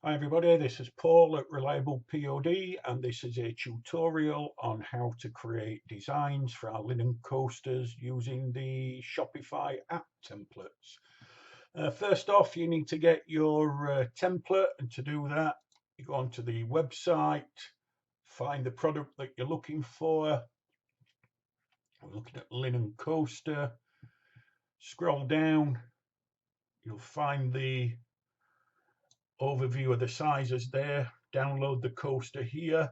Hi everybody, this is Paul at Reliable POD and this is a tutorial on how to create designs for our linen coasters using the Shopify app templates. First off, you need to get your template, and to do that you go onto the website, find the product that you're looking for. We're looking at linen coaster, scroll down, you'll find the overview of the sizes there. Download the coaster here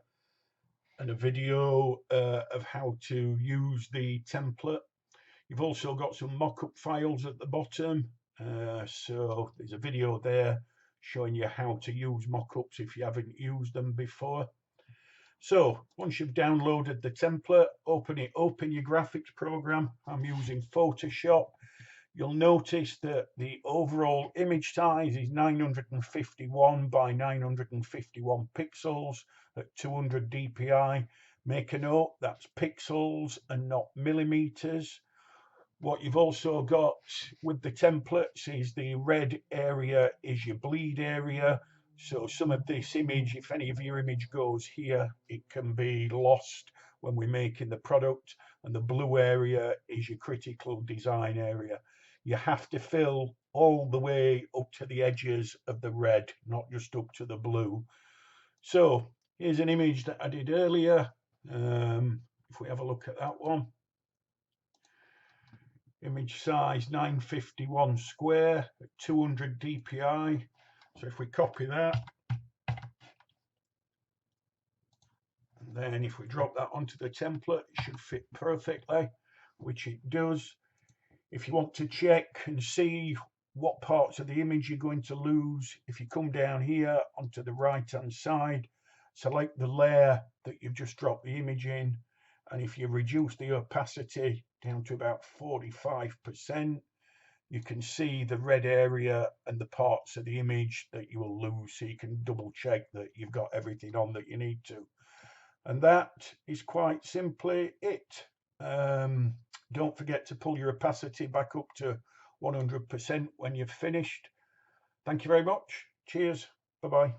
and a video of how to use the template. You've also got some mock-up files at the bottom, so there's a video there showing you how to use mock-ups if you haven't used them before. So once you've downloaded the template, open your graphics program. I'm using Photoshop. You'll notice that the overall image size is 951 by 951 pixels at 200 dpi. Make a note, that's pixels and not millimeters. What you've also got with the templates is the red area is your bleed area. So some of this image, if any of your image goes here, it can be lost when we're making the product. And the blue area is your critical design area. You have to fill all the way up to the edges of the red, not just up to the blue. So here's an image that I did earlier. If we have a look at that one, image size 951 square at 200 dpi. So if we copy that, and then if we drop that onto the template, it should fit perfectly, which it does. If you want to check and see what parts of the image you're going to lose, if you come down here onto the right hand side, select the layer that you've just dropped the image in, and if you reduce the opacity down to about 45%, you can see the red area and the parts of the image that you will lose, so you can double check that you've got everything on that you need to. And that is quite simply it. Don't forget to pull your opacity back up to 100% when you've finished. Thank you very much. Cheers. Bye-bye.